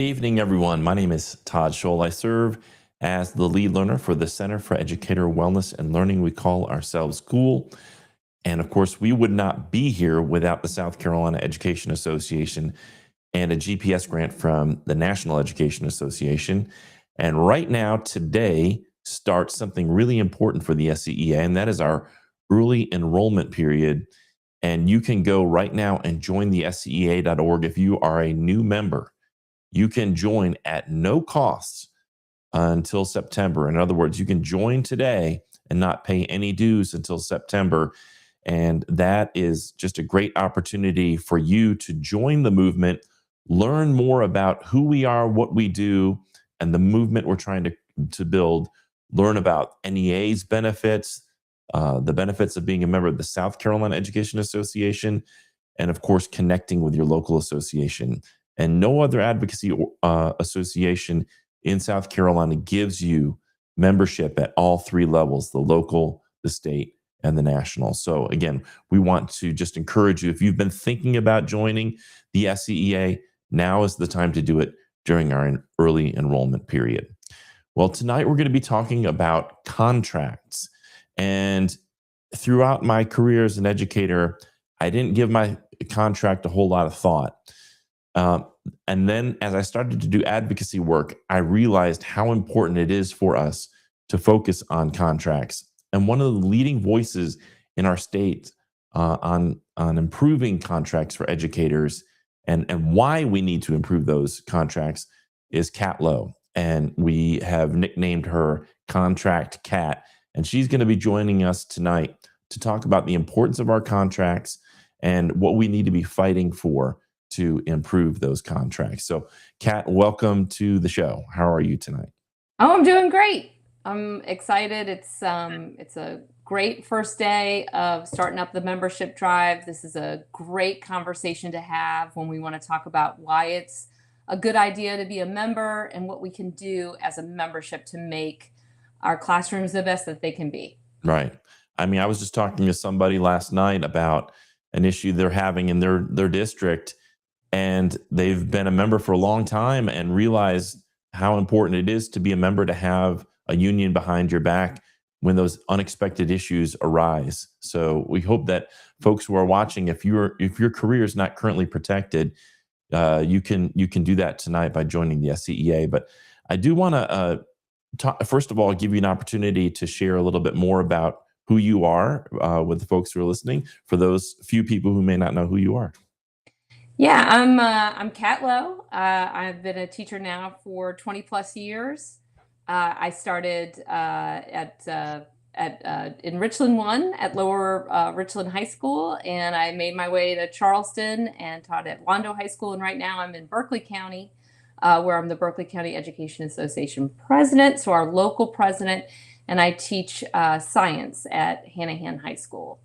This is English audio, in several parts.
Evening, everyone. My name is Todd Scholl. I serve as the lead learner for the Center for Educator Wellness and Learning. We call ourselves school. And of course, we would not be here without the South Carolina Education Association and a GPS grant from the National Education Association. And right now, today, starts something really important for the SCEA, and that is our early enrollment period. And you can go right now and join the scea.org if you are a new member. You can join at no cost until September. In other words, you can join today and not pay any dues until September. And that is just a great opportunity for you to join the movement, learn more about who we are, what we do, and the movement we're trying to build, learn about NEA's benefits, the benefits of being a member of the South Carolina Education Association, and of course, connecting with your local association. And no other advocacy association in South Carolina gives you membership at all three levels: the local, the state, and the national. So, again, we want to just encourage you, if you've been thinking about joining the SCEA, now is the time to do it during our early enrollment period. Well, tonight we're going to be talking about contracts. And throughout my career as an educator, I didn't give my contract a whole lot of thought. Um, and then as I started to do advocacy work, I realized how important it is for us to focus on contracts. And one of the leading voices in our state on improving contracts for educators and why we need to improve those contracts is Kat Lowe. And we have nicknamed her Contract Kat. And she's going to be joining us tonight to talk about the importance of our contracts and what we need to be fighting for to improve those contracts. So, Kat, welcome to the show. How are you tonight? Oh, I'm doing great. I'm excited. It's a great first day of starting up the membership drive. This is a great conversation to have when we want to talk about why it's a good idea to be a member and what we can do as a membership to make our classrooms the best that they can be. Right. I mean, I was just talking to somebody last night about an issue they're having in their district, and they've been a member for a long time and realize how important it is to be a member, to have a union behind your back when those unexpected issues arise. So we hope that folks who are watching, if your career is not currently protected, you can do that tonight by joining the SCEA. But I do want to first of all give you an opportunity to share a little bit more about who you are with the folks who are listening, for those few people who may not know who you are. Yeah, I'm Kat Lowe. I've been a teacher now for 20 plus years. I started at in Richland One at Lower Richland High School, and I made my way to Charleston and taught at Wando High School. And right now I'm in Berkeley County, where I'm the Berkeley County Education Association president, so our local president, and I teach science at Hanahan High School.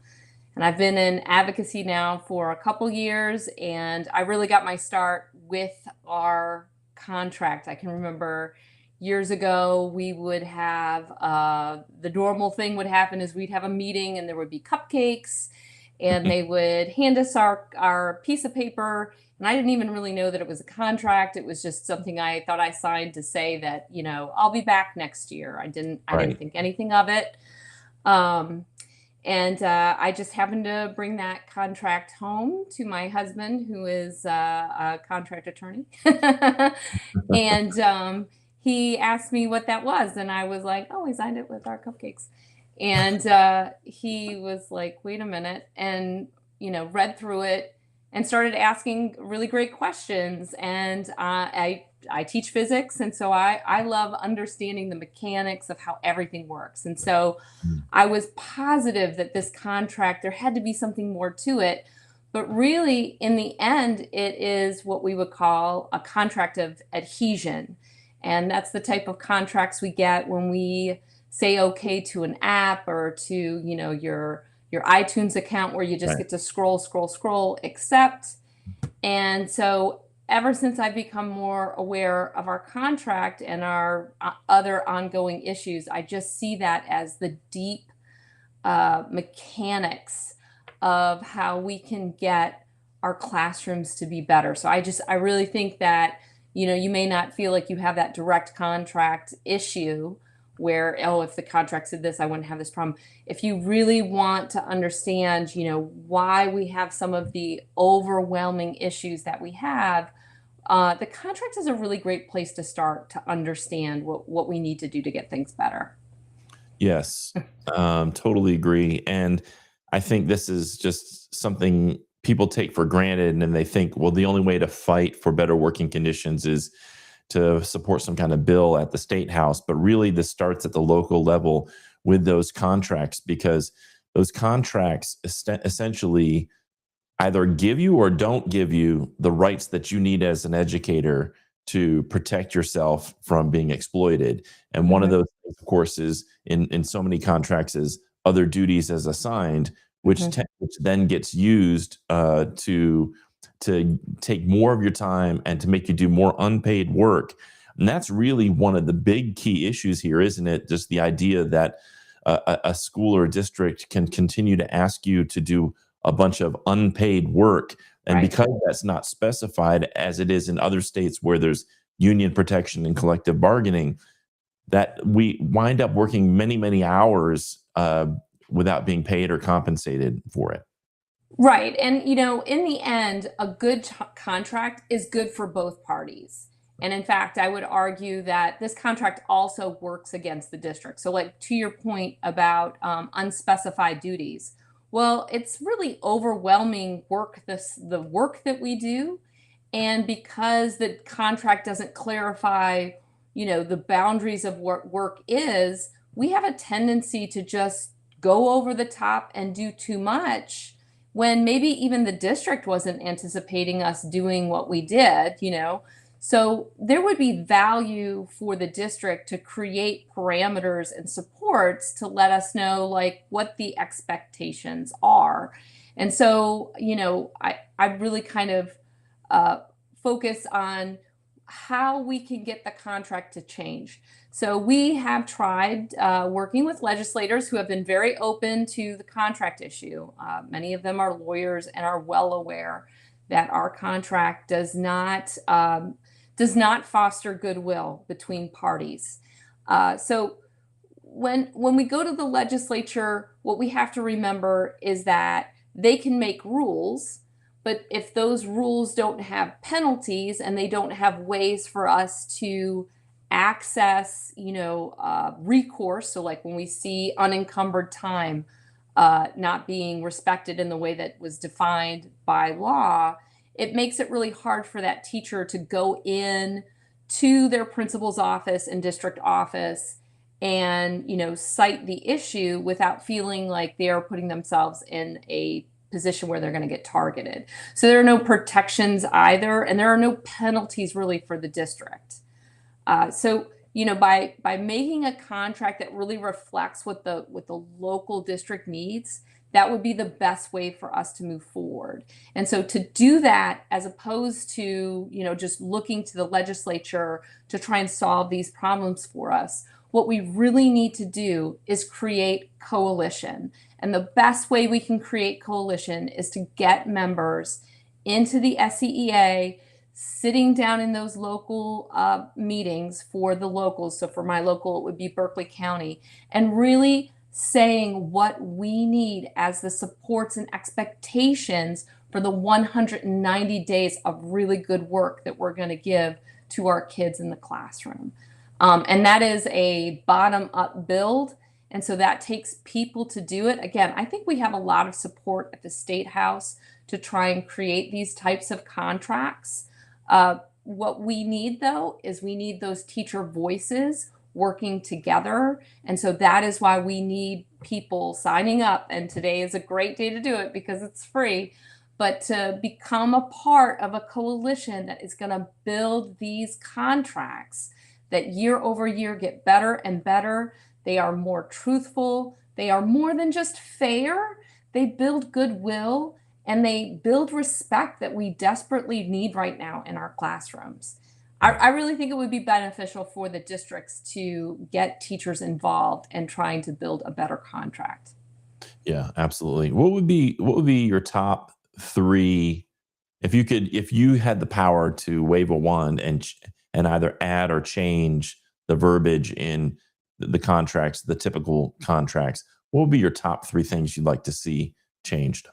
And I've been in advocacy now for a couple years, and I really got my start with our contract. I can remember years ago, we would have the normal thing would happen is we'd have a meeting and there would be cupcakes, and they would hand us our piece of paper. And I didn't even really know that it was a contract. It was just something I thought I signed to say that, I'll be back next year. I didn't Right. think anything of it. Um, and I just happened to bring that contract home to my husband, who is a contract attorney. And he asked me what that was. And I was like, oh, I signed it with our cupcakes. And he was like, wait a minute. And, read through it and started asking really great questions. And I teach physics. And so I love understanding the mechanics of how everything works. And so Mm. I was positive that this contract, there had to be something more to it. But really, in the end, it is what we would call a contract of adhesion. And that's the type of contracts we get when we say okay to an app or to, your iTunes account where you just Right. get to scroll, scroll, scroll, accept. And so ever since I've become more aware of our contract and our other ongoing issues, I just see that as the deep mechanics of how we can get our classrooms to be better. So I really think that You may not feel like you have that direct contract issue where, oh, if the contract said this, I wouldn't have this problem. If you really want to understand, why we have some of the overwhelming issues that we have, the contract is a really great place to start to understand what we need to do to get things better. Yes, totally agree. And I think this is just something people take for granted, and then they think, well, the only way to fight for better working conditions is to support some kind of bill at the state house. But really, this starts at the local level with those contracts, because those contracts essentially either give you or don't give you the rights that you need as an educator to protect yourself from being exploited. And one of Mhm, those things, of course, is in so many contracts is other duties as assigned, mhm. which then gets used to take more of your time and to make you do more unpaid work. And that's really one of the big key issues here, isn't it? Just the idea that a school or a district can continue to ask you to do a bunch of unpaid work. And Right. because that's not specified as it is in other states where there's union protection and collective bargaining, that we wind up working many, many hours without being paid or compensated for it. Right. And, in the end, a good contract is good for both parties. And in fact, I would argue that this contract also works against the district. So, like to your point about unspecified duties, well, it's really overwhelming work, the work that we do. And because the contract doesn't clarify, the boundaries of what work is, we have a tendency to just go over the top and do too much when maybe even the district wasn't anticipating us doing what we did. So there would be value for the district to create parameters and supports to let us know like what the expectations are. And so, I really kind of uh, focus on how we can get the contract to change. So we have tried working with legislators who have been very open to the contract issue. Many of them are lawyers and are well aware that our contract does not foster goodwill between parties. So when we go to the legislature, what we have to remember is that they can make rules, but if those rules don't have penalties and they don't have ways for us to access, recourse, so like when we see unencumbered time not being respected in the way that was defined by law, it makes it really hard for that teacher to go in to their principal's office and district office and cite the issue without feeling like they are putting themselves in a position where they're going to get targeted. So there are no protections either, and there are no penalties really for the district. So by making a contract that really reflects what the local district needs, that would be the best way for us to move forward. And so to do that, as opposed to just looking to the legislature to try and solve these problems for us, what we really need to do is create coalition. And the best way we can create coalition is to get members into the SCEA, sitting down in those local meetings for the locals. So for my local, it would be Berkeley County, and really saying what we need as the supports and expectations for the 190 days of really good work that we're going to give to our kids in the classroom. And that is a bottom up build. And so that takes people to do it. Again, I think we have a lot of support at the State House to try and create these types of contracts. What we need, though, is we need those teacher voices working together. And so that is why we need people signing up. And today is a great day to do it because it's free. But to become a part of a coalition that is going to build these contracts that year over year get better and better. They are more truthful. They are more than just fair. They build goodwill and they build respect that we desperately need right now in our classrooms. I really think it would be beneficial for the districts to get teachers involved and trying to build a better contract. Yeah, absolutely. What would be your top three if you had the power to wave a wand and either add or change the verbiage in the contracts, the typical contracts, what would be your top three things you'd like to see changed?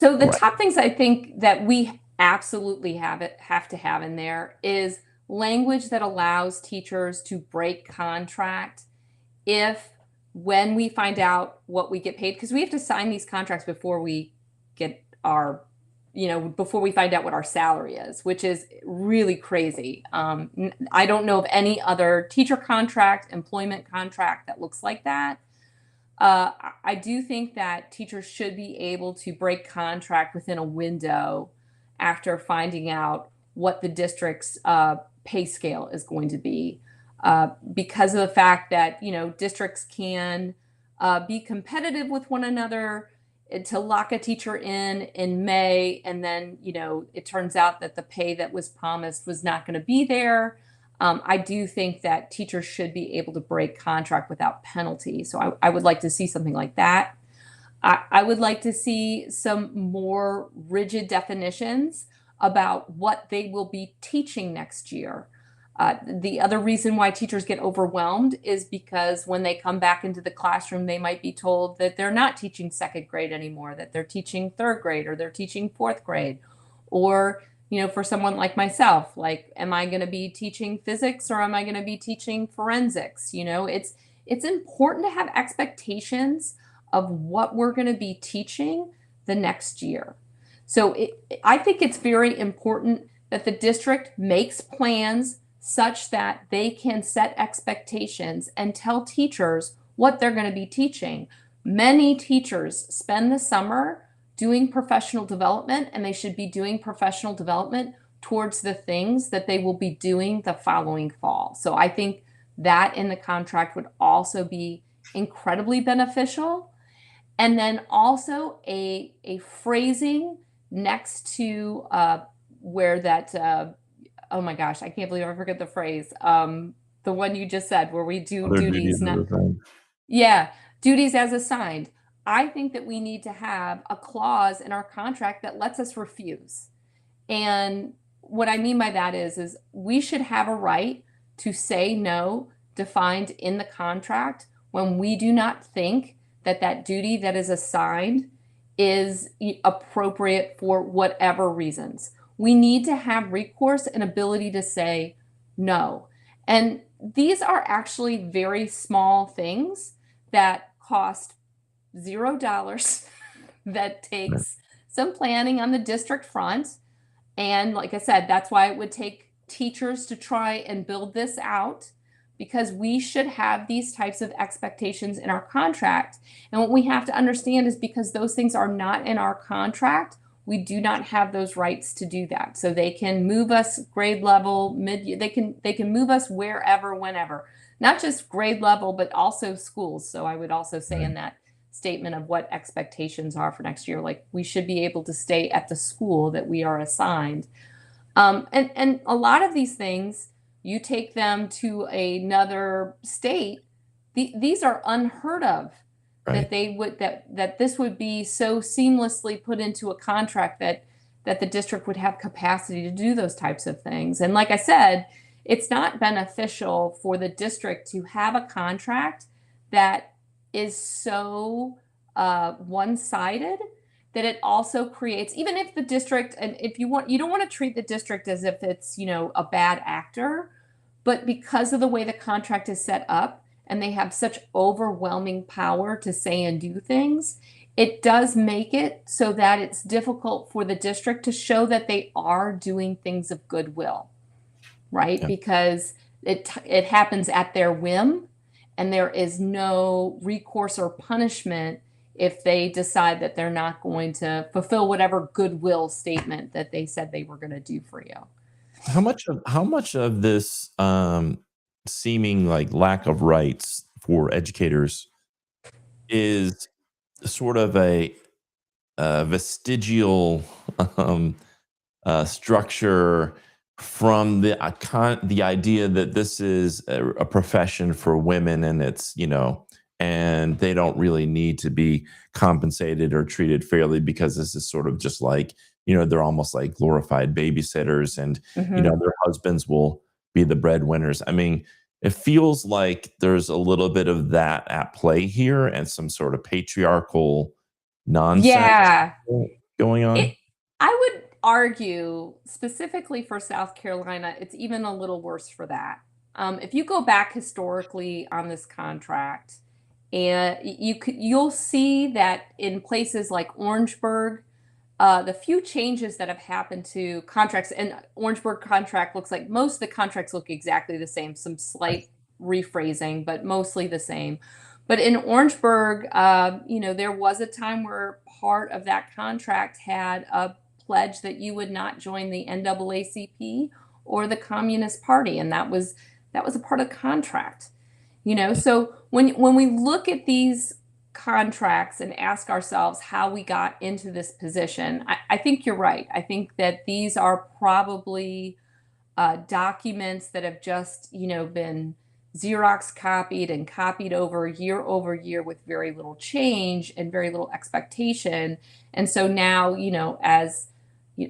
So the Right. top things I think that we absolutely have to have in there is language that allows teachers to break contract if when we find out what we get paid, because we have to sign these contracts before we get our, before we find out what our salary is, which is really crazy. I don't know of any other teacher contract, employment contract that looks like that. I do think that teachers should be able to break contract within a window after finding out what the district's pay scale is going to be, because of the fact that districts can be competitive with one another to lock a teacher in May, and then it turns out that the pay that was promised was not going to be there. I do think that teachers should be able to break contract without penalty. So I would like to see something like that. I would like to see some more rigid definitions about what they will be teaching next year. The other reason why teachers get overwhelmed is because when they come back into the classroom, they might be told that they're not teaching second grade anymore, that they're teaching third grade or they're teaching fourth grade. Or, for someone like myself, like, am I going to be teaching physics or am I going to be teaching forensics? It's important to have expectations of what we're going to be teaching the next year. So I think it's very important that the district makes plans such that they can set expectations and tell teachers what they're going to be teaching. Many teachers spend the summer doing professional development, and they should be doing professional development towards the things that they will be doing the following fall. So I think that in the contract would also be incredibly beneficial. And then also a phrasing next to where that, oh my gosh, I can't believe I forget the phrase. The one you just said, where we do Other duties, duties not, as assigned. yeah, duties as assigned. I think that we need to have a clause in our contract that lets us refuse. And what I mean by that is we should have a right to say no defined in the contract when we do not think that that duty that is assigned is appropriate for whatever reasons. We need to have recourse and ability to say no. And these are actually very small things that cost $0, that takes some planning on the district front. And like I said, that's why it would take teachers to try and build this out, because we should have these types of expectations in our contract. And what we have to understand is because those things are not in our contract, we do not have those rights to do that. So they can move us grade level, they can move us wherever, whenever, not just grade level, but also schools. So I would also say in that statement of what expectations are for next year, like we should be able to stay at the school that we are assigned. And a lot of these things, you take them to another state, these are unheard of. That they would that this would be so seamlessly put into a contract that the district would have capacity to do those types of things. And like I said, it's not beneficial for the district to have a contract that is so one-sided that it also creates, even if the district, and if you don't want to treat the district as if it's a bad actor, but because of the way the contract is set up, and they have such overwhelming power to say and do things, it does make it so that it's difficult for the district to show that they are doing things of goodwill, right? Yeah. Because it happens at their whim, and there is no recourse or punishment if they decide that they're not going to fulfill whatever goodwill statement that they said they were going to do for you. How much of this seeming like lack of rights for educators is sort of a vestigial structure from the idea that this is a profession for women, and it's and they don't really need to be compensated or treated fairly because this is sort of just like they're almost like glorified babysitters, and Hmm. their husbands will be the breadwinners. I mean, it feels like there's a little bit of that at play here and some sort of patriarchal nonsense Yeah. going It on. I would argue specifically for South Carolina, it's even a little worse for that. If you go back historically on this contract, and you'll see that in places like Orangeburg, the few changes that have happened to contracts, and Orangeburg contract looks like most of the contracts look exactly the same, some Right. slight rephrasing, but mostly the same. But in Orangeburg, there was a time where part of that contract had a pledge that you would not join the NAACP or the Communist Party, and that was a part of the contract. So when we look at these contracts and ask ourselves how we got into this position, I think you're right. I think that these are probably documents that have just, been Xerox copied and copied over year with very little change and very little expectation. And so now, as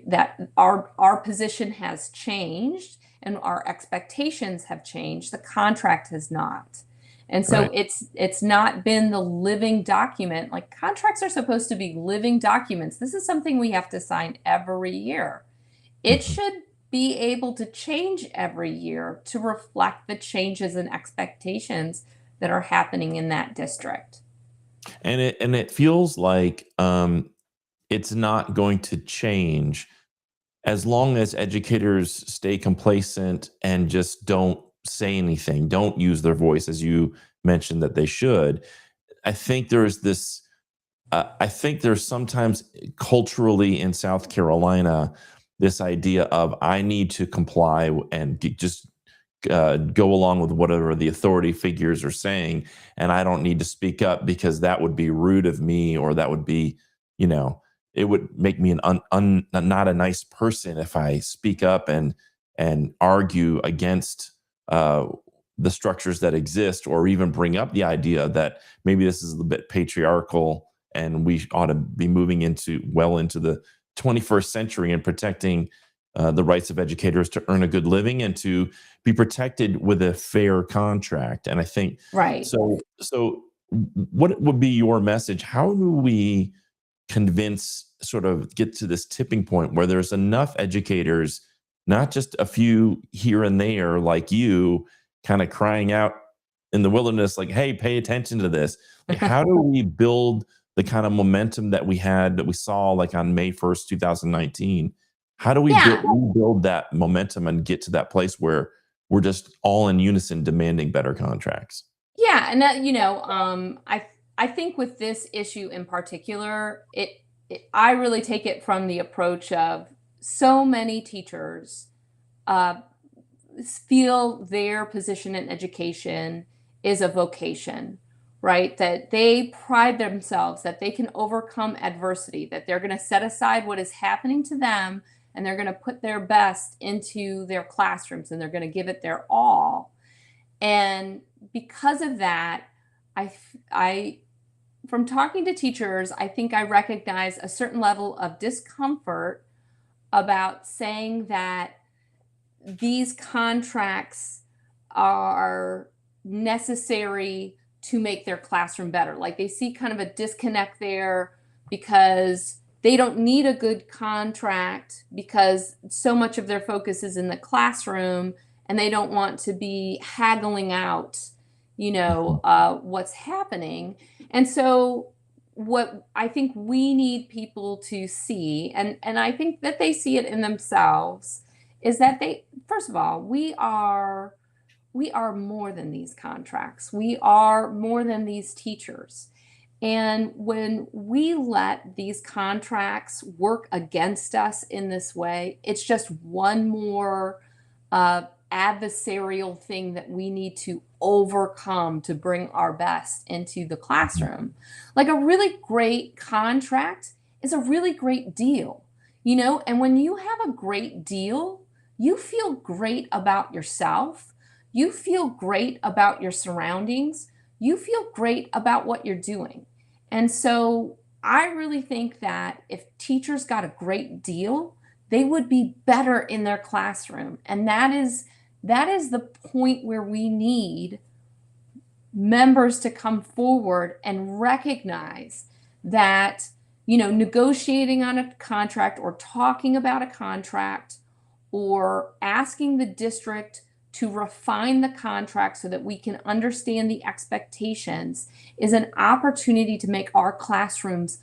that our position has changed and our expectations have changed, the contract has not. And so Right. it's not been the living document. Like, contracts are supposed to be living documents. This is something we have to sign every year. It Mhm. should be able to change every year to reflect the changes and expectations that are happening in that district. And it feels like it's not going to change as long as educators stay complacent and just don't say anything, don't use their voice as you mentioned that they should. I think there's this. I think there's sometimes culturally in South Carolina this idea of I need to comply and just go along with whatever the authority figures are saying, and I don't need to speak up because that would be rude of me, or that would be, you know, it would make me an not a nice person if I speak up and argue against uh, the structures that exist, or even bring up the idea that maybe this is a bit patriarchal and we ought to be moving into the 21st century and protecting the rights of educators to earn a good living and to be protected with a fair contract. And I think Right. so. So, what would be your message? How do we sort of get to this tipping point where there's enough educators, not just a few here and there, like you, kind of crying out in the wilderness, like, "Hey, pay attention to this." Like, how do we build the kind of momentum that we saw like on May 1st, 2019? How do we Yeah. rebuild that momentum and get to that place where we're just all in unison demanding better contracts? Yeah, and I think with this issue in particular, I really take it from the approach of so many teachers uh, feel their position in education is a vocation, right? That they pride themselves that they can overcome adversity, that they're going to set aside what is happening to them and they're going to put their best into their classrooms and they're going to give it their all. And because of that, I from talking to teachers, I think I recognize a certain level of discomfort about saying that these contracts are necessary to make their classroom better. Like, they see kind of a disconnect there because they don't need a good contract because so much of their focus is in the classroom and they don't want to be haggling out, Mhm. what's happening. And so, what I think we need people to see, and I think that they see it in themselves, is that they first of all, we are more than these contracts. We are more than these teachers. And when we let these contracts work against us in this way, it's just one more adversarial thing that we need to overcome to bring our best into the Mhm. classroom. Like, a really great contract is a really great deal, and when you have a great deal, you feel great about yourself. You feel great about your surroundings. You feel great about what you're doing. And so I really think that if teachers got a great deal, they would be better in their classroom. And that is the point where we need members to come forward and recognize that, negotiating on a contract or talking about a contract or asking the district to refine the contract so that we can understand the expectations is an opportunity to make our classrooms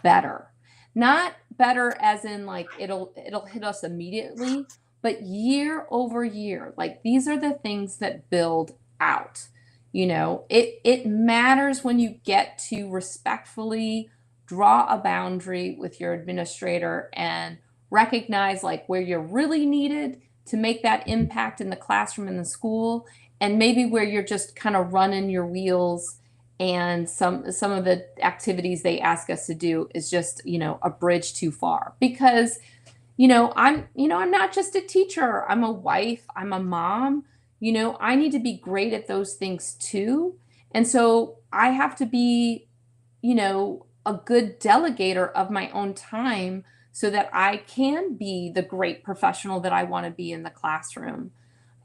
better. Not better as in like it'll hit us immediately, but year over year. Like these are the things that build out. It matters when you get to respectfully draw a boundary with your administrator and recognize like where you're really needed to make that impact in the classroom in the school, and maybe where you're just kind of running your wheels, and some of the activities they ask us to do is just a bridge too far. Because I'm not just a teacher, I'm a wife, I'm a mom. I need to be great at those things too. And so I have to be, a good delegator of my own time so that I can be the great professional that I want to be in the classroom.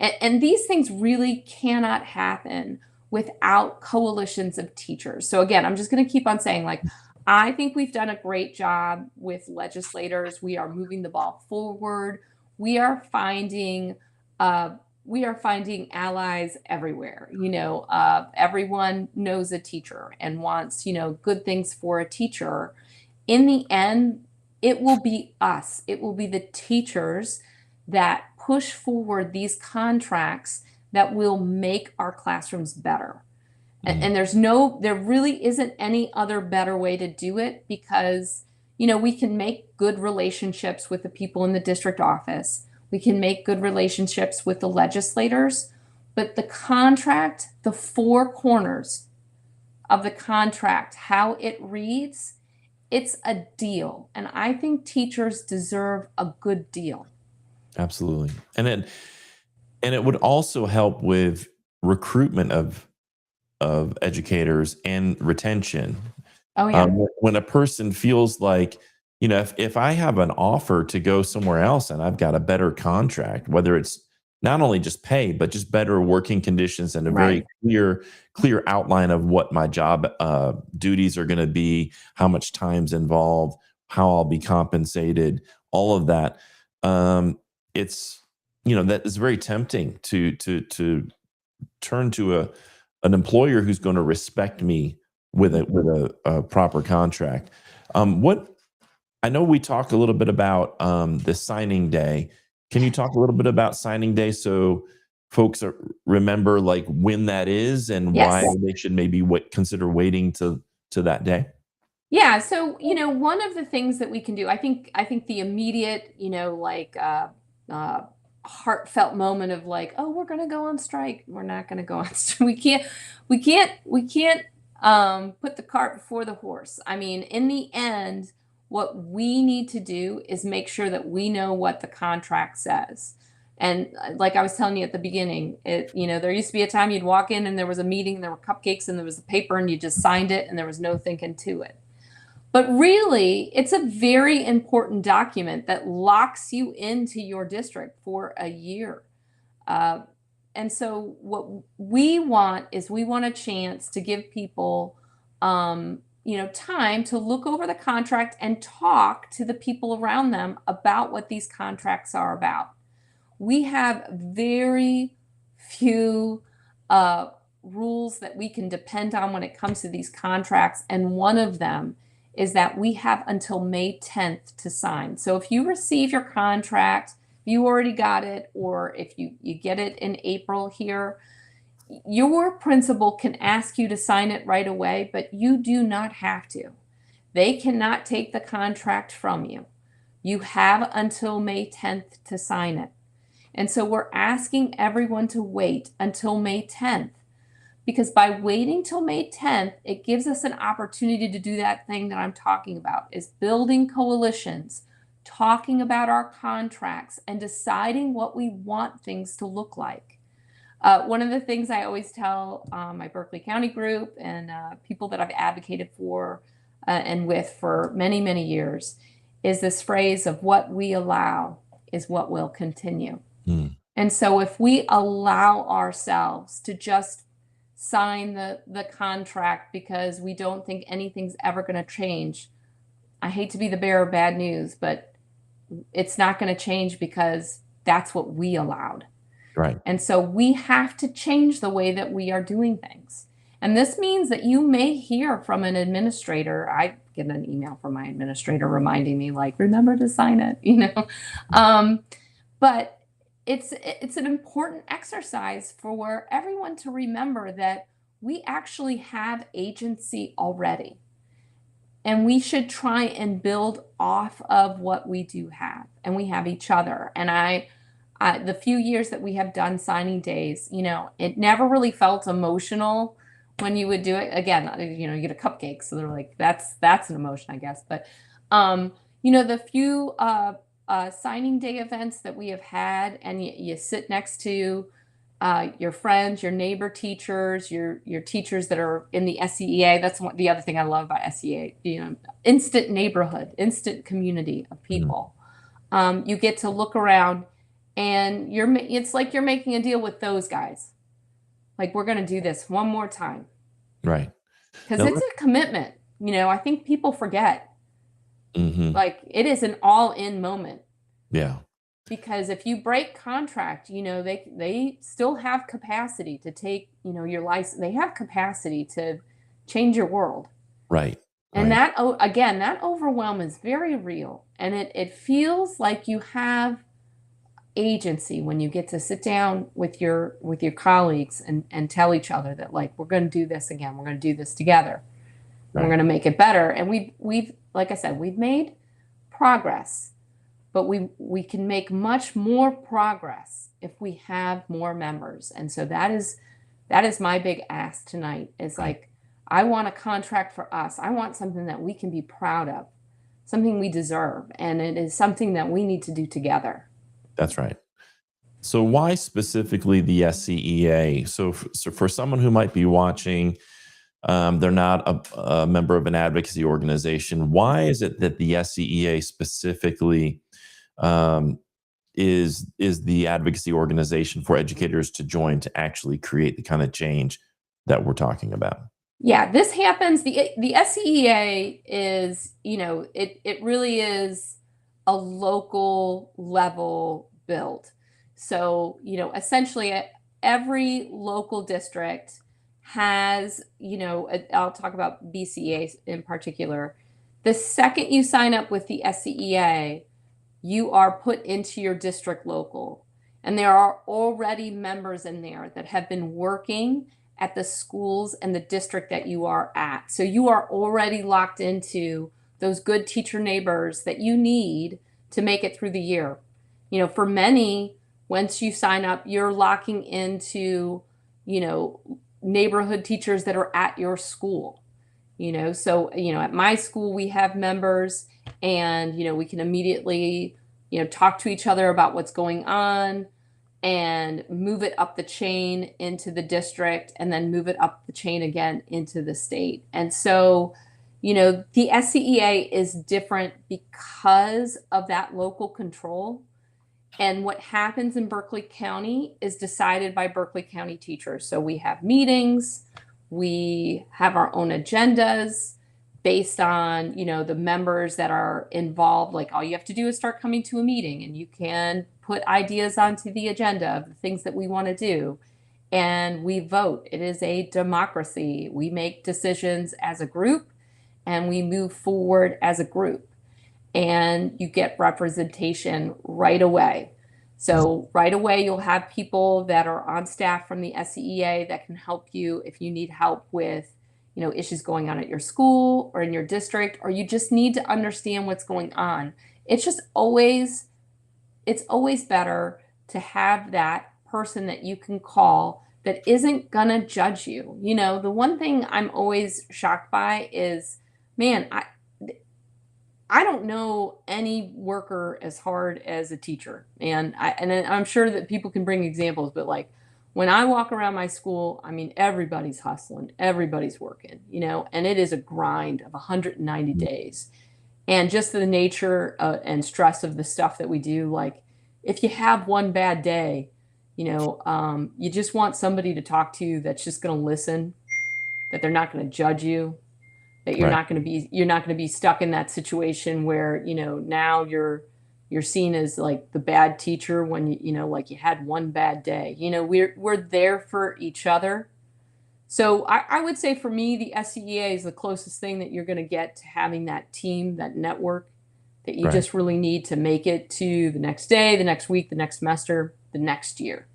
And these things really cannot happen without coalitions of teachers. So again, I'm just going to keep on saying, like, I think we've done a great job with legislators. We are moving the ball forward. We are finding allies everywhere. Everyone knows a teacher and wants good things for a teacher. In the end, it will be us. It will be the teachers that push forward these contracts that will make our classrooms better. And there really isn't any other better way to do it, because, we can make good relationships with the people in the district office. We can make good relationships with the legislators, but the contract, the four corners of the contract, how it reads, it's a deal. And I think teachers deserve a good deal. Absolutely. And it would also help with recruitment of educators and retention. Oh, yeah. When a person feels like, if I have an offer to go somewhere else and I've got a better contract, whether it's not only just pay, but just better working conditions and a very Right. clear outline of what my job duties are going to be, how much time's involved, how I'll be compensated, all of that. It's that is very tempting to turn to an employer who's going to respect me with a proper contract. What I know we talked a little bit about the signing day. Can you talk a little bit about signing day so folks remember like when that is and why Yes. they should maybe consider waiting to that day? Yeah. So, one of the things that we can do, I think the immediate, uh, heartfelt moment of like, oh, we're going to go on strike. We're not going to go on strike. We can't put the cart before the horse. I mean, in the end, what we need to do is make sure that we know what the contract says. And like I was telling you at the beginning, there used to be a time you'd walk in and there was a meeting, there were cupcakes and there was a paper and you just signed it and there was no thinking to it. But really, it's a very important document that locks you into your district for a year. Uh, and so, what we want a chance to give people, time to look over the contract and talk to the people around them about what these contracts are about. We have very few uh, rules that we can depend on when it comes to these contracts. And one of them is that we have until May 10th to sign. So if you receive your contract, if you already got it, or if you get it in April here, your principal can ask you to sign it right away, but you do not have to. They cannot take the contract from you. You have until May 10th to sign it. And so we're asking everyone to wait until May 10th, because by waiting till May 10th, it gives us an opportunity to do that thing that I'm talking about, is building coalitions, talking about our contracts, and deciding what we want things to look like. One of the things I always tell my Berkeley County group and people that I've advocated for and with for many, many years, is this phrase of what we allow is what will continue. Mm. And so if we allow ourselves to just sign the contract because we don't think anything's ever going to change, I hate to be the bearer of bad news, but it's not going to change because that's what we allowed. Right. And so we have to change the way that we are doing things. And this means that you may hear from an administrator. I get an email from my administrator reminding me, like, remember to sign it, you know. But it's an important exercise for everyone to remember that we actually have agency already. And we should try and build off of what we do have. And we have each other. And the few years that we have done signing days, you know, it never really felt emotional when you would do it. Again, you know, you get a cupcake, so they're like, that's an emotion, I guess. But you know, the few signing day events that we have had, and you sit next to your friends, your neighbor teachers, your teachers that are in the SEEA. That's the other thing I love about SEEA. You know, instant neighborhood, instant community of people. You get to look around, and it's like you're making a deal with those guys. Like, we're going to do this one more time. Right. Because it's a commitment. You know, I think people forget. Like, it is an all-in moment. Yeah. Because if you break contract, you know, they still have capacity to take, you know, your license. They have capacity to change your world. Right. And that, again, that overwhelm is very real. And it feels like you have agency when you get to sit down with your colleagues and tell each other that, like, we're going to do this again. We're going to do this together. Right. We're going to make it better. And we've like I said, we've made progress, but we can make much more progress if we have more members. And so that is my big ask tonight, is like, I want a contract for us. I want something that we can be proud of, something we deserve, and it is something that we need to do together. That's right. So why specifically the SCEA? So for someone who might be watching, they're not a member of an advocacy organization, why is it that the SCEA specifically is the advocacy organization for educators to join to actually create the kind of change that we're talking about? Yeah, this happens. The SCEA is, you know, it really is a local level build. So, you know, essentially every local district has, you know, I'll talk about BCEA in particular. The second you sign up with the SCEA, you are put into your district local. And there are already members in there that have been working at the schools and the district that you are at. So you are already locked into those good teacher neighbors that you need to make it through the year. You know, for many, once you sign up, you're locking into, you know, neighborhood teachers that are at your school. You know, so, you know, at my school, we have members, and, you know, we can immediately, you know, talk to each other about what's going on and move it up the chain into the district, and then move it up the chain again into the state. And so, you know, the SCEA is different because of that local control. And what happens in Berkeley County is decided by Berkeley County teachers. So we have meetings, we have our own agendas based on, you know, the members that are involved. Like, all you have to do is start coming to a meeting, and you can put ideas onto the agenda of the things that we want to do. And we vote. It is a democracy. We make decisions as a group, and we move forward as a group. And you get representation right away. So right away, you'll have people that are on staff from the SCEA that can help you if you need help with, you know, issues going on at your school or in your district, or you just need to understand what's going on. It's always better to have that person that you can call that isn't gonna judge you. You know, the one thing I'm always shocked by is, man, I don't know any worker as hard as a teacher. And I'm sure that people can bring examples, but like, when I walk around my school, I mean, everybody's hustling, everybody's working, and it is a grind of 190 days. And just the nature and stress of the stuff that we do, like if you have one bad day, you just want somebody to talk to that's just going to listen, that they're not going to judge you, that Right. you're not going to be stuck in that situation where now you're seen as like the bad teacher when like you had one bad day. We're there for each other. So I would say for me, the SCEA is the closest thing that you're going to get to having that team, that network that you Right. just really need to make it to the next day, the next week, the next semester, the next year.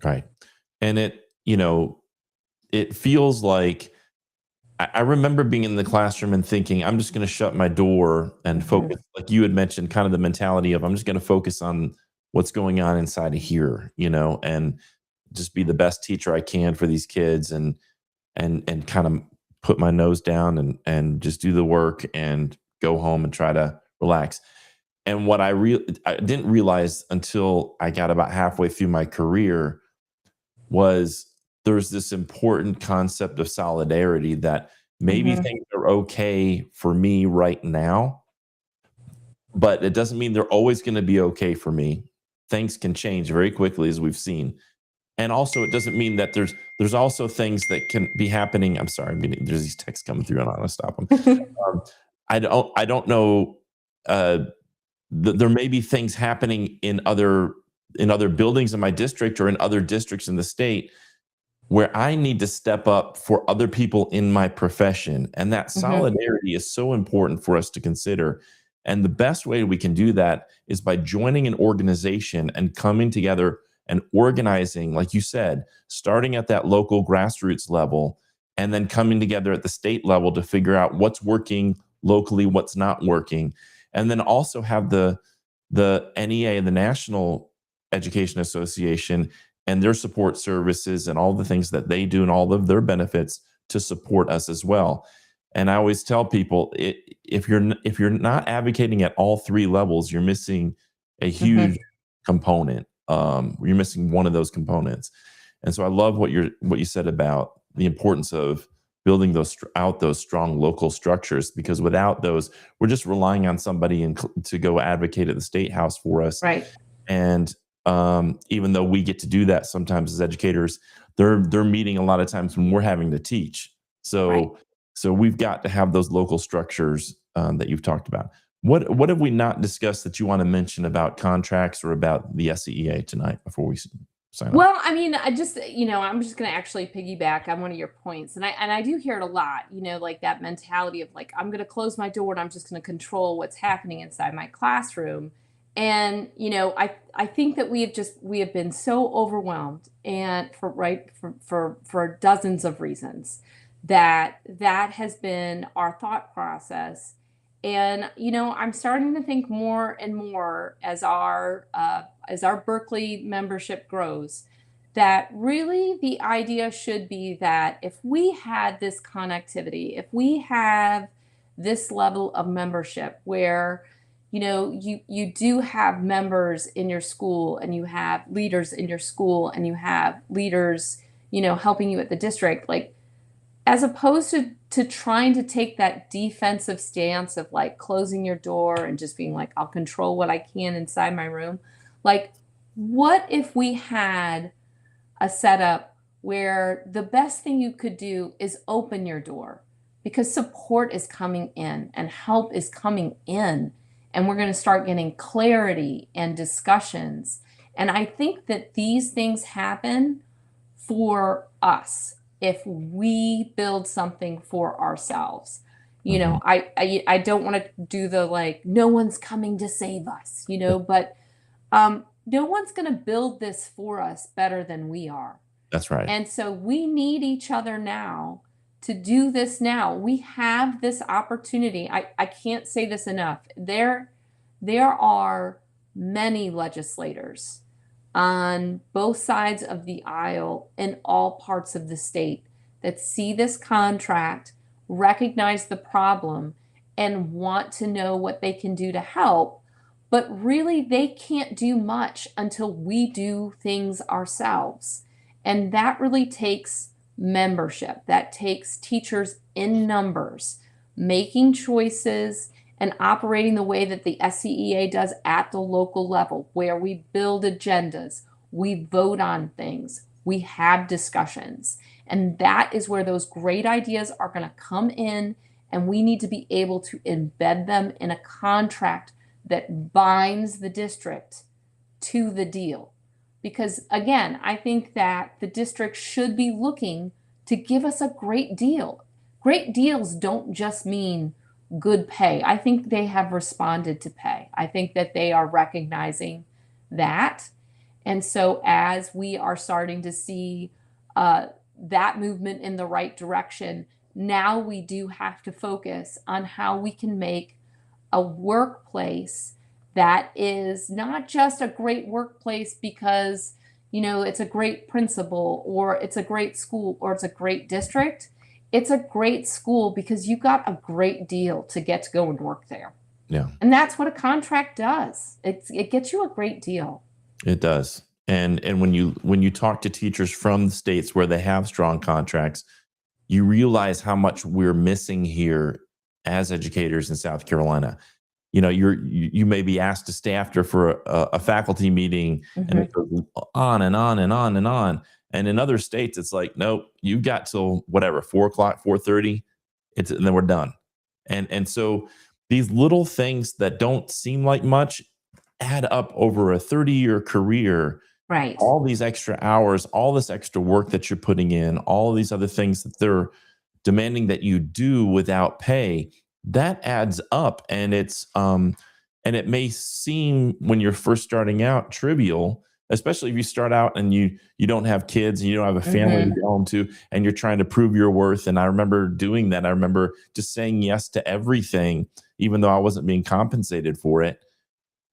Right. And it feels like I remember being in the classroom and thinking, I'm just going to shut my door and Mhm. focus, like you had mentioned, kind of the mentality of I'm just going to focus on what's going on inside of here, and just be the best teacher I can for these kids and kind of put my nose down and just do the work and go home and try to relax. And what I didn't realize until I got about halfway through my career was there's this important concept of solidarity that maybe Mhm. things are okay for me right now, but it doesn't mean they're always going to be okay for me. Things can change very quickly, as we've seen. And also, it doesn't mean that there's also things that can be happening. I'm sorry, I mean, there's these texts coming through, and I'm gonna stop them. Um, I don't know. Uh, there may be things happening in other buildings in my district or in other districts in the state where I need to step up for other people in my profession. And that Mhm. solidarity is so important for us to consider. And the best way we can do that is by joining an organization and coming together and organizing, like you said, starting at that local grassroots level and then coming together at the state level to figure out what's working locally, what's not working. And then also have the NEA, the National Education Association, and their support services and all the things that they do and all of their benefits to support us as well. And I always tell people, if you're not advocating at all three levels, you're missing a huge Mhm. component. You're missing one of those components. And so I love what you said about the importance of building those strong local structures, because without those, we're just relying on somebody to go advocate at the state house for us. Right. And even though we get to do that sometimes as educators, they're meeting a lot of times when we're having to teach. Right. So we've got to have those local structures that you've talked about. What have we not discussed that you want to mention about contracts or about the SEEA tonight before we sign off? Well, I mean, I'm just going to actually piggyback on one of your points. And I do hear it a lot, like that mentality of like I'm going to close my door and I'm just going to control what's happening inside my classroom. And, I think that we have been so overwhelmed and for dozens of reasons that has been our thought process. And, I'm starting to think more and more as our Berkeley membership grows, that really the idea should be that if we had this connectivity, if we have this level of membership where you do have members in your school and you have leaders in your school and you have leaders helping you at the district, like as opposed to trying to take that defensive stance of like closing your door and just being like I'll control what I can inside my room, like what if we had a setup where the best thing you could do is open your door, because support is coming in and help is coming in, and we're going to start getting clarity and discussions. And I think that these things happen for us if we build something for ourselves. Mhm. I don't want to do the like no one's coming to save us, but no one's going to build this for us better than we are. That's right. And so we need each other now to do this now. We have this opportunity. I can't say this enough. There are many legislators on both sides of the aisle in all parts of the state that see this contract, recognize the problem, and want to know what they can do to help. But really, they can't do much until we do things ourselves. And that really takes membership. That takes teachers in numbers, making choices and operating the way that the SCEA does at the local level, where we build agendas, we vote on things, we have discussions. And that is where those great ideas are going to come in, and we need to be able to embed them in a contract that binds the district to the deal. Because again, I think that the district should be looking to give us a great deal. Great deals don't just mean good pay. I think they have responded to pay. I think that they are recognizing that. And so as we are starting to see that movement in the right direction, now we do have to focus on how we can make a workplace that is not just a great workplace because, it's a great principal or it's a great school or it's a great district. It's a great school because you got a great deal to get to go and work there. Yeah. And that's what a contract does. It gets you a great deal. It does. And when you talk to teachers from the states where they have strong contracts, you realize how much we're missing here as educators in South Carolina. You may be asked to stay after for a faculty meeting, and it goes on and on and on and on. And in other states, it's like, nope, you've got till whatever, 4:00, 4:30, and then we're done. And so these little things that don't seem like much add up over a 30-year career. Right. All these extra hours, all this extra work that you're putting in, all these other things that they're demanding that you do without pay, that adds up. And it may seem when you're first starting out trivial, especially if you start out and you don't have kids and you don't have a family to go home to, and you're trying to prove your worth. And I remember doing that. I remember just saying yes to everything, even though I wasn't being compensated for it.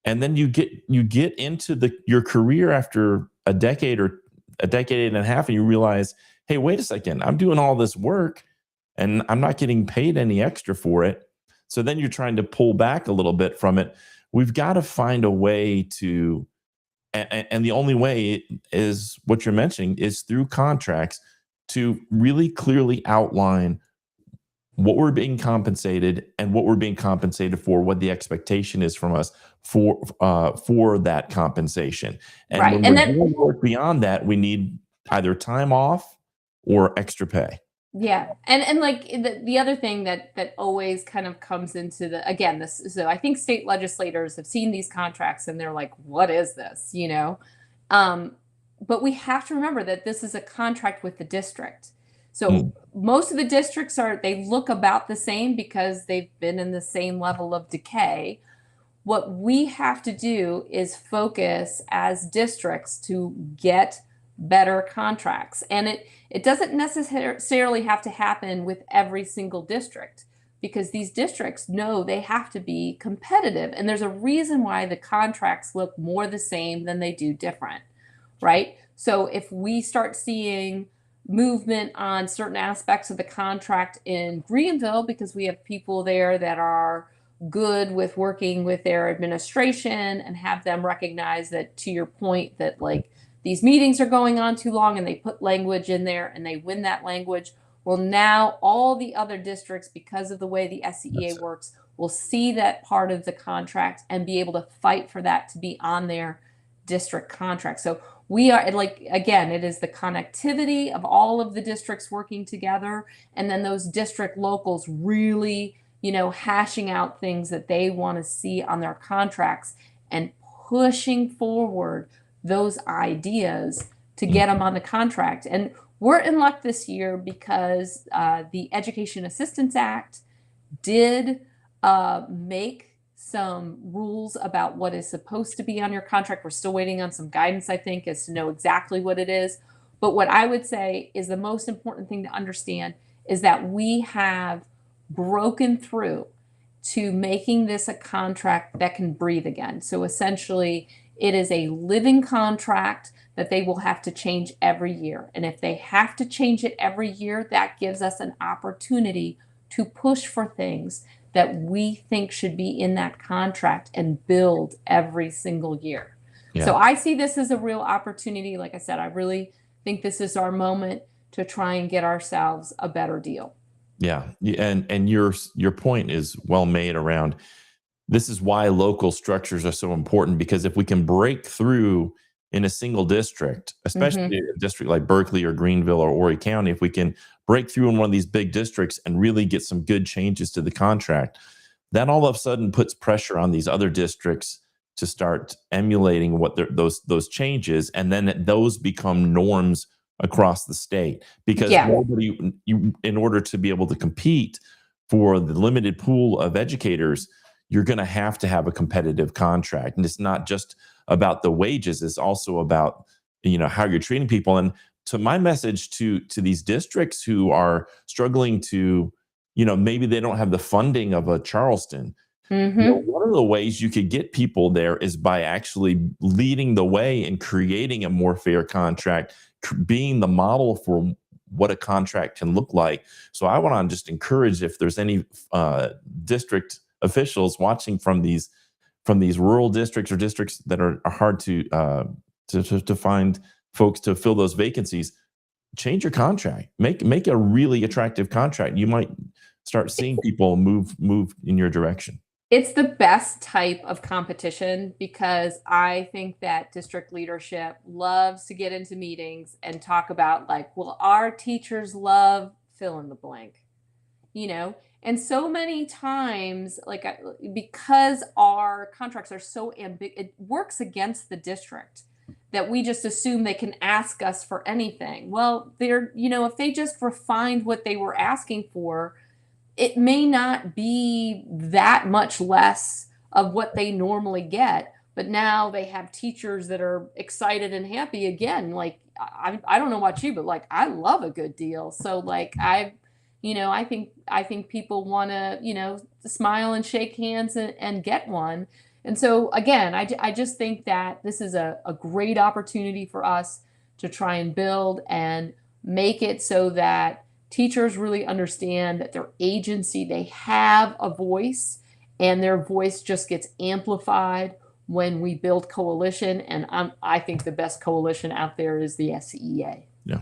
And then you get into your career after a decade or a decade and a half, and you realize, hey, wait a second, I'm doing all this work and I'm not getting paid any extra for it. So then you're trying to pull back a little bit from it. We've got to find a way to, and the only way is what you're mentioning is through contracts to really clearly outline what we're being compensated and what we're being compensated for, what the expectation is from us for that compensation. And Right. when And we're then, doing work beyond that, we need either time off or extra pay. yeah. And like the other thing that always kind of comes into again, so I think state legislators have seen these contracts and they're like, what is this? But we have to remember that this is a contract with the district. So most of the districts they look about the same because they've been in the same level of decay. What we have to do is focus as districts to get better contracts. And it doesn't necessarily have to happen with every single district, because these districts know they have to be competitive. And there's a reason why the contracts look more the same than they do different, right? So if we start seeing movement on certain aspects of the contract in Greenville, because we have people there that are good with working with their administration and have them recognize that, to your point, that like these meetings are going on too long, and they put language in there and they win that language. Well, now all the other districts, because of the way the SCEA works, will see that part of the contract and be able to fight for that to be on their district contract. So we are, like, again, it is the connectivity of all of the districts working together, and then those district locals really, hashing out things that they want to see on their contracts and pushing forward those ideas to get them on the contract. And we're in luck this year because the Education Assistance Act did make some rules about what is supposed to be on your contract. We're still waiting on some guidance, I think, as to know exactly what it is. But what I would say is the most important thing to understand is that we have broken through to making this a contract that can breathe again. So essentially, it is a living contract that they will have to change every year. And if they have to change it every year, that gives us an opportunity to push for things that we think should be in that contract and build every single year. Yeah. So I see this as a real opportunity. Like I said, I really think this is our moment to try and get ourselves a better deal. Yeah. And your point is well made around this is why local structures are so important, because if we can break through in a single district, Hmm. especially a district like Berkeley or Greenville or Horry County, if we can break through in one of these big districts and really get some good changes to the contract, that all of a sudden puts pressure on these other districts to start emulating what those changes, and then those become norms across the state, because Yeah. nobody you in order to be able to compete for the limited pool of educators, you're going to have a competitive contract, and it's not just about the wages, it's also about how you're treating people. And to my message to these districts who are struggling to, maybe they don't have the funding of a Charleston. Hmm. One of the ways you could get people there is by actually leading the way and creating a more fair contract, being the model for what a contract can look like. So I want to just encourage, if there's any district officials watching from these rural districts or districts that are hard to find folks to fill those vacancies, change your contract. Make a really attractive contract. You might start seeing people move in your direction. It's the best type of competition because I think that district leadership loves to get into meetings and talk about, like, well, our teachers love fill in the blank, you know? And so many times, like, because our contracts are so ambiguous, it works against the district that we just assume they can ask us for anything. Well, if they just refined what they were asking for, it may not be that much less of what they normally get, but now they have teachers that are excited and happy again. Like, I don't know about you, but like, I love a good deal. So like, I think people want to, smile and shake hands and get one. And so again, I just think that this is a great opportunity for us to try and build and make it so that teachers really understand that their agency, they have a voice, and their voice just gets amplified when we build coalition. And I think the best coalition out there is the SCEA. Yeah.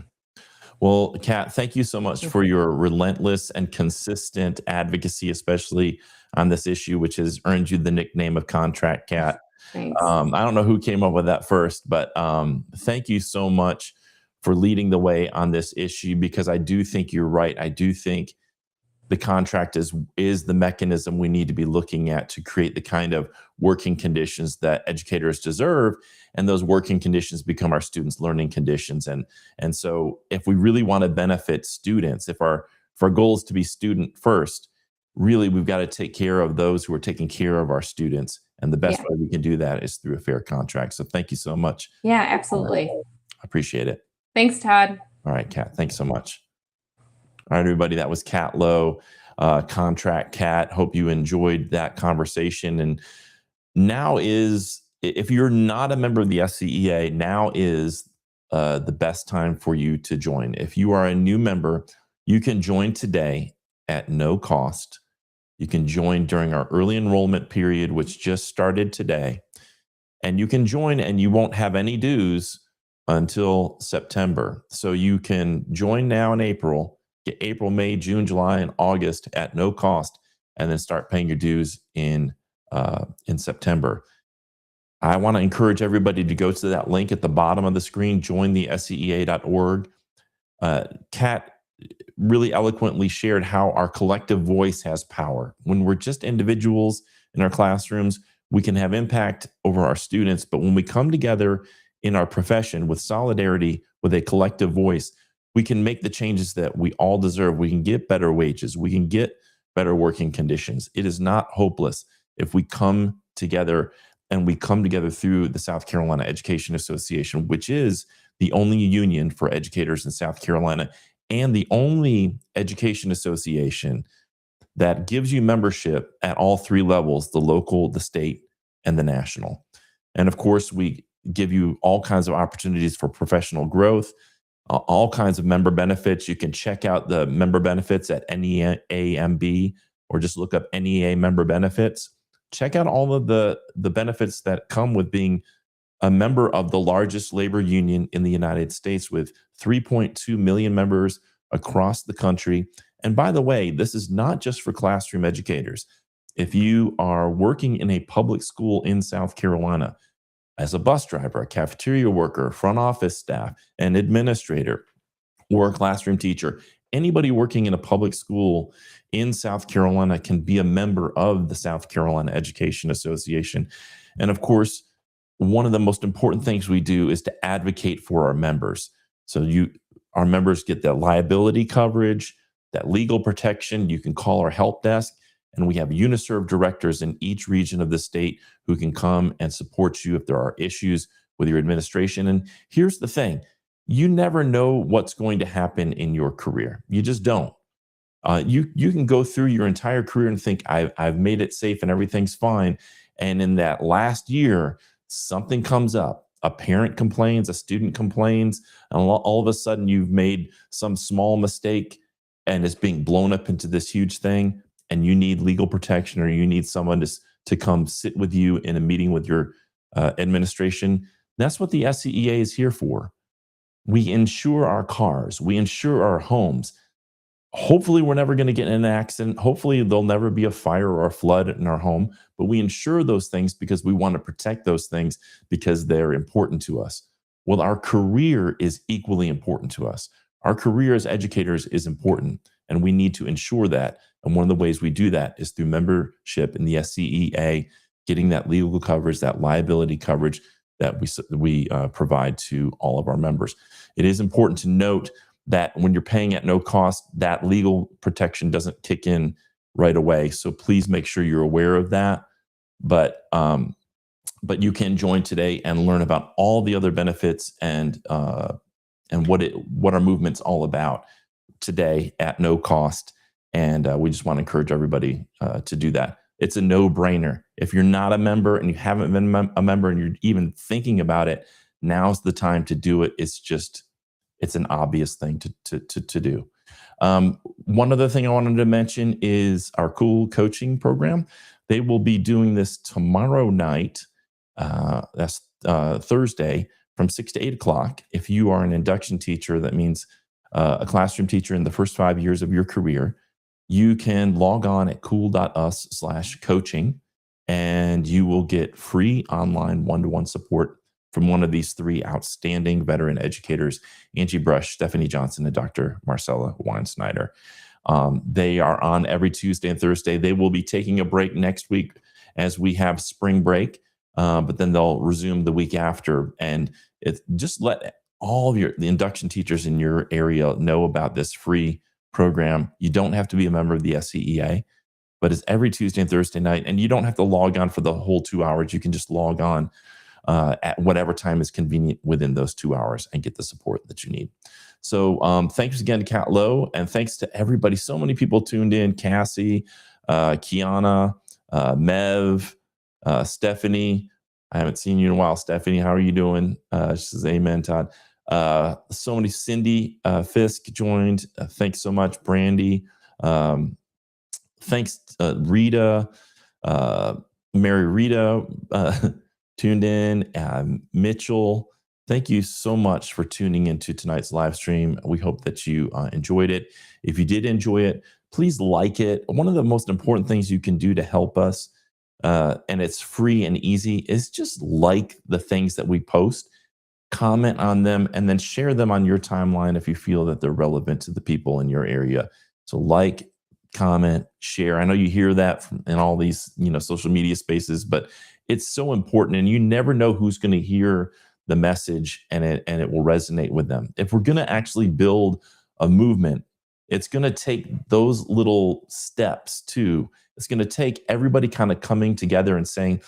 Well, Kat, thank you so much for your relentless and consistent advocacy, especially on this issue, which has earned you the nickname of Contract Cat. Thanks. I don't know who came up with that first, but thank you so much for leading the way on this issue, because I do think you're right. I do think the contract is the mechanism we need to be looking at to create the kind of working conditions that educators deserve, and those working conditions become our students' learning conditions. And so if we really want to benefit students, if our goal is to be student first, really we've got to take care of those who are taking care of our students, and the best Yeah. way we can do that is through a fair contract. So thank you so much. Yeah, absolutely. I appreciate it. Thanks, Todd. All right, Kat, thanks so much. All right, everybody, that was Kat Lowe, Contract Cat. Hope you enjoyed that conversation. And now is, if you're not a member of the SCEA, now is the best time for you to join. If you are a new member, you can join today at no cost. You can join during our early enrollment period, which just started today. And you can join and you won't have any dues until September. So you can join now in April, get April, May, June, July, and August at no cost, and then start paying your dues in September. I want to encourage everybody to go to that link at the bottom of the screen, join the SCEA.org. Kat really eloquently shared how our collective voice has power. When we're just individuals in our classrooms, we can have impact over our students. But when we come together in our profession with solidarity, with a collective voice, we can make the changes that we all deserve. We can get better wages. We can get better working conditions. It is not hopeless if we come together, and we come together through the South Carolina Education Association, which is the only union for educators in South Carolina and the only education association that gives you membership at all three levels: the local, the state, and the national. And of course, we give you all kinds of opportunities for professional growth, all kinds of member benefits. You can check out the member benefits at NEAMB, or just look up NEA member benefits. Check out all of the benefits that come with being a member of the largest labor union in the United States with 3.2 million members across the country. And by the way, this is not just for classroom educators. If you are working in a public school in South Carolina as a bus driver, a cafeteria worker, front office staff, an administrator, or a classroom teacher, anybody working in a public school in South Carolina can be a member of the South Carolina Education Association. And of course, one of the most important things we do is to advocate for our members. So our members get that liability coverage, that legal protection. You can call our help desk, and we have UniServe directors in each region of the state who can come and support you if there are issues with your administration. And here's the thing: you never know what's going to happen in your career. You just don't. You can go through your entire career and think I've made it safe and everything's fine, and in that last year, something comes up. A parent complains, a student complains, and all of a sudden you've made some small mistake and it's being blown up into this huge thing, and you need legal protection, or you need someone to come sit with you in a meeting with your administration. That's what the SCEA is here for. We insure our cars, we insure our homes. Hopefully, we're never going to get in an accident. Hopefully, there'll never be a fire or a flood in our home. But we insure those things because we want to protect those things because they're important to us. Well, our career is equally important to us. Our career as educators is important, and we need to ensure that. And one of the ways we do that is through membership in the SCEA, getting that legal coverage, that liability coverage that we provide to all of our members. It is important to note that when you're paying at no cost, that legal protection doesn't kick in right away. So please make sure you're aware of that. But you can join today and learn about all the other benefits and what our movement's all about today at no cost. And we just want to encourage everybody to do that. It's a no-brainer. If you're not a member and you haven't been a member and you're even thinking about it, now's the time to do it. It's an obvious thing to do. One other thing I wanted to mention is our Cool Coaching program. They will be doing this tomorrow night. That's Thursday from 6 to 8 o'clock. If you are an induction teacher, that means a classroom teacher in the first 5 years of your career, you can log on at cool.us/coaching, and you will get free online one-to-one support from one of these three outstanding veteran educators, Angie Brush, Stephanie Johnson, and Dr. Marcella Weinsnyder. They are on every Tuesday and Thursday. They will be taking a break next week as we have spring break, but then they'll resume the week after. And just let all of the induction teachers in your area know about this free program. You don't have to be a member of the SCEA, but it's every Tuesday and Thursday night, and you don't have to log on for the whole 2 hours. You can just log on at whatever time is convenient within those 2 hours and get the support that you need. So thanks again to Kat Lowe, and thanks to everybody. So many people tuned in: Cassie, Kiana, Mev, Stephanie. I haven't seen you in a while, Stephanie. How are you doing? She says, amen, Todd. So many. Cindy Fisk joined. Thanks so much, Brandy. Thanks, Rita, Mary Rita, tuned in. Mitchell, thank you so much for tuning into tonight's live stream. We hope that you enjoyed it. If you did enjoy it, please like it. One of the most important things you can do to help us, and it's free and easy, is just like the things that we post, comment on them, and then share them on your timeline if you feel that they're relevant to the people in your area. So like, comment, share. I know you hear that in all these social media spaces, but it's so important, and you never know who's going to hear the message and it will resonate with them. If we're going to actually build a movement, it's going to take those little steps too. It's going to take everybody kind of coming together and saying,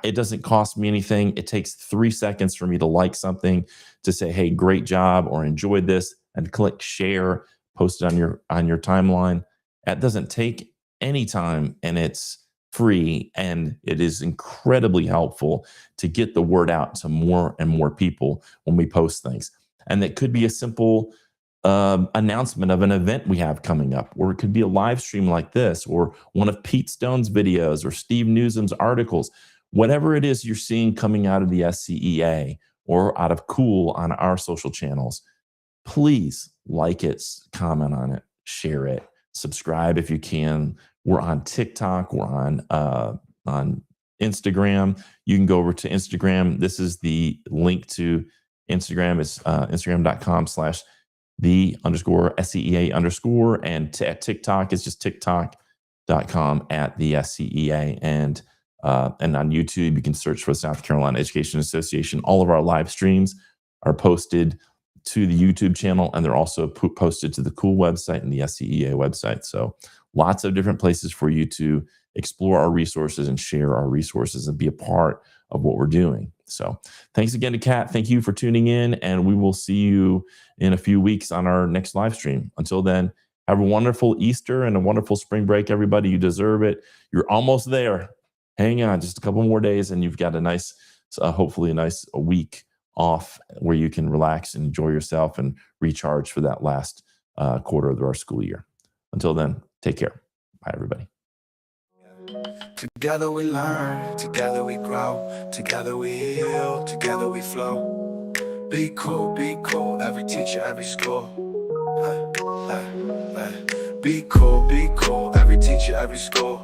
it doesn't cost me anything. It takes 3 seconds for me to like something, to say, hey, great job, or enjoyed this, and click share, post it on your timeline. That doesn't take any time, and it's free, and it is incredibly helpful to get the word out to more and more people when we post things. And that could be a simple announcement of an event we have coming up, or it could be a live stream like this, or one of Pete Stone's videos, or Steve Newsom's articles. whatever it is you're seeing coming out of the SCEA or out of Cool on our social channels, please like it, comment on it, share it, subscribe if you can. We're on TikTok, we're on Instagram. You can go over to Instagram. This is the link to Instagram. It's instagram.com/the_SCEA_, and at TikTok it's just tiktok.com/the SCEA, and on YouTube you can search for South Carolina Education Association. All of our live streams are posted to the YouTube channel, and they're also posted to the Cool website and the SCEA website. So lots of different places for you to explore our resources and share our resources and be a part of what we're doing. So thanks again to Kat. Thank you for tuning in, and we will see you in a few weeks on our next live stream. Until then, have a wonderful Easter and a wonderful spring break, everybody. You deserve it. You're almost there. Hang on just a couple more days, and you've got a nice, hopefully a nice week off where you can relax and enjoy yourself and recharge for that last quarter of our school year. Until then, take care. Bye, everybody. Together we learn, together we grow, together we heal, together we flow. Be cool, every teacher, every school. Be cool, every teacher, every school.